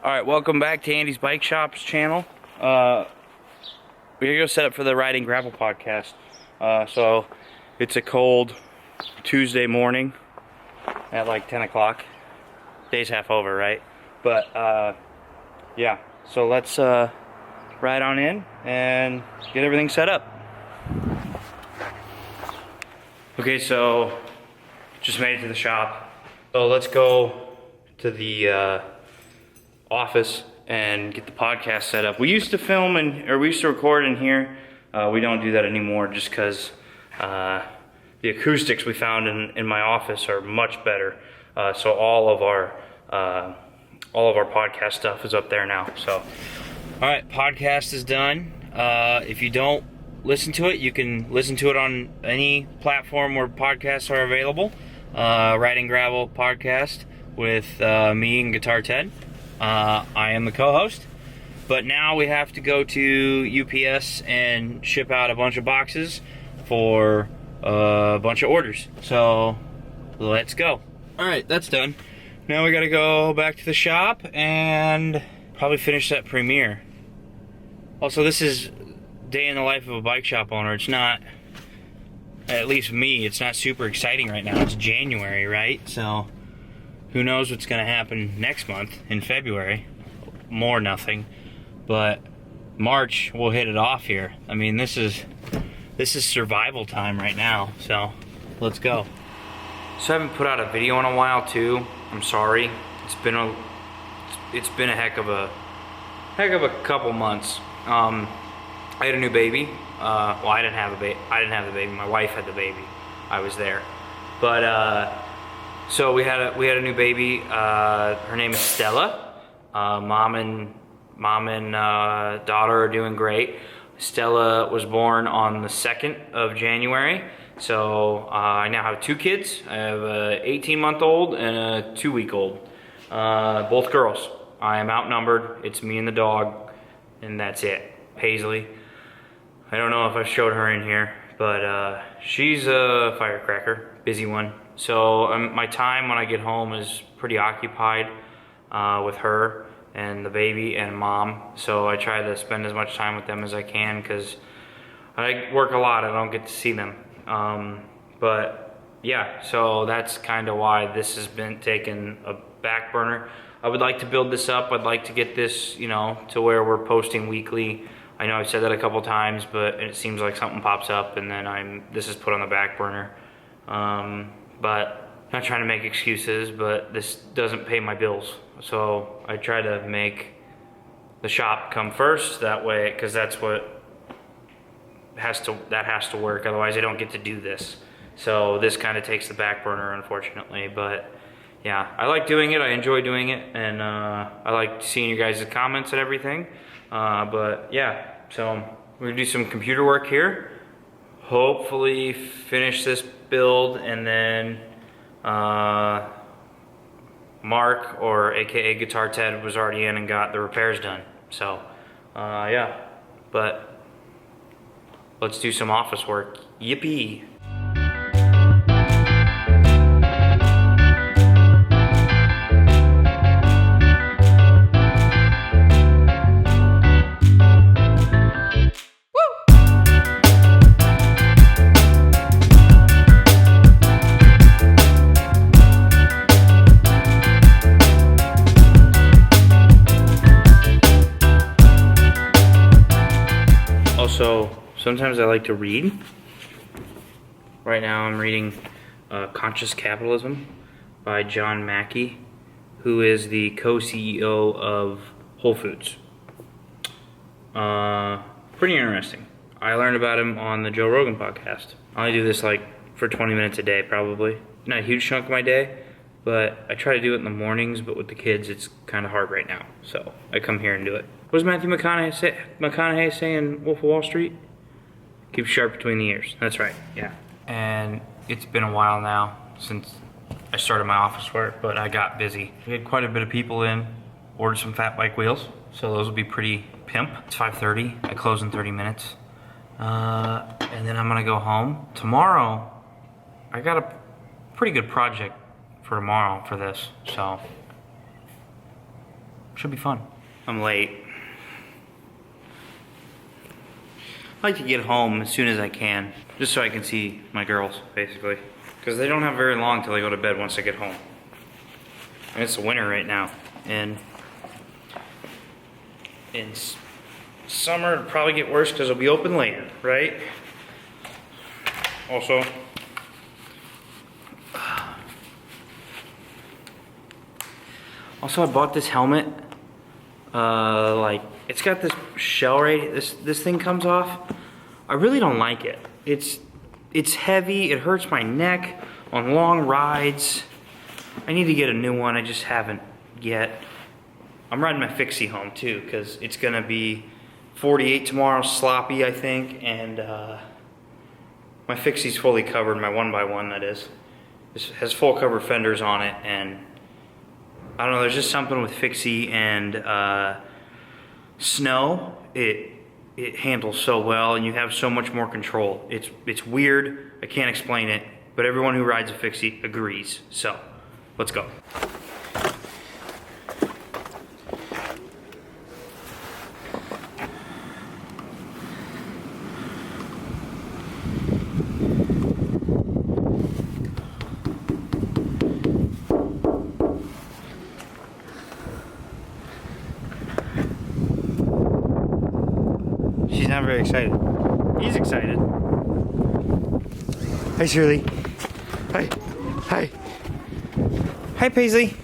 Alright, welcome back to Andy's Bike Shop's channel. We're gonna go set up for the Riding Gravel podcast. So it's a cold Tuesday morning at like 10 o'clock. Day's half over, right? But yeah, so let's ride on in and get everything set up. Okay, so just made it to the shop. So let's go to the office and get the podcast set up. We used to film we used to record in here. We don't do that anymore just because the acoustics we found in my office are much better. So all of our podcast stuff is up there now. So, all right, podcast is done. If you don't listen to it, you can listen to it on any platform where podcasts are available. Riding Gravel podcast with me and Guitar Ted. I am the co-host, but now we have to go to UPS and ship out a bunch of boxes for a bunch of orders. So let's go. All right, that's done. Now we gotta go back to the shop and probably finish that premiere. Also, this is day in the life of a bike shop owner. It's not, at least me, it's not super exciting right now. It's January, right? So who knows what's going to happen next month in February? More nothing. But March, we'll hit it off here. I mean, this is survival time right now. So let's go. So I haven't put out a video in a while too. I'm sorry. It's been a heck of a couple months. I had a new baby. Well, I didn't have the baby. My wife had the baby. I was there. But so we had a new baby. Her name is Stella. Mom and daughter are doing great. Stella was born on the 2nd of January. So I now have 2 kids. I have a 18-month-old and a 2-week-old. Both girls. I am outnumbered. It's me and the dog, and that's it. Paisley. I don't know if I showed her in here, but she's a firecracker, busy one. So my time when I get home is pretty occupied with her and the baby and mom. So I try to spend as much time with them as I can because I work a lot. I don't get to see them. But yeah, so that's kind of why this has been taking a back burner. I would like to build this up. I'd like to get this, to where we're posting weekly. I know I've said that a couple times, but it seems like something pops up and then this is put on the back burner. But not trying to make excuses, but this doesn't pay my bills. So I try to make the shop come first that way, because that's what has to work. Otherwise I don't get to do this. So this kind of takes the back burner, unfortunately. But yeah, I like doing it. I enjoy doing it, and I like seeing you guys' comments and everything. But yeah, so we're gonna do some computer work here. Hopefully finish this build, and then Mark, or aka Guitar Ted, was already in and got the repairs done. So yeah, but let's do some office work. Yippee! Also, sometimes I like to read. Right now I'm reading Conscious Capitalism by John Mackey, who is the co-CEO of Whole Foods. Pretty interesting. I learned about him on the Joe Rogan podcast. I only do this like for 20 minutes a day, probably. Not a huge chunk of my day, but I try to do it in the mornings, but with the kids it's kind of hard right now. So I come here and do it. What does Matthew McConaughey say in Wolf of Wall Street? Keep sharp between the ears. That's right, yeah. And it's been a while now since I started my office work, but I got busy. We had quite a bit of people in, ordered some fat bike wheels, so those will be pretty pimp. It's 5:30, I close in 30 minutes. And then I'm gonna go home. Tomorrow, I got a pretty good project for tomorrow for this, so Should be fun. I'm late. I like to get home as soon as I can, just so I can see my girls, basically. Because they don't have very long till they go to bed once they get home. And it's winter right now, and in summer it'll probably get worse because it'll be open later, right? Also, I bought this helmet. Like, it's got this shell right. This thing comes off. I really don't like it. It's heavy. It hurts my neck on long rides. I need to get a new one. I just haven't yet. I'm riding my Fixie home too, because it's gonna be 48 tomorrow, sloppy I think, and my Fixie's fully covered, my 1x1 that is. This has full cover fenders on it, and I don't know, there's just something with Fixie and snow. It handles so well, and you have so much more control. It's weird, I can't explain it, but everyone who rides a Fixie agrees, so let's go. She's not very excited. He's excited. Hi, Shirley. Hi. Hi. Hi, Paisley.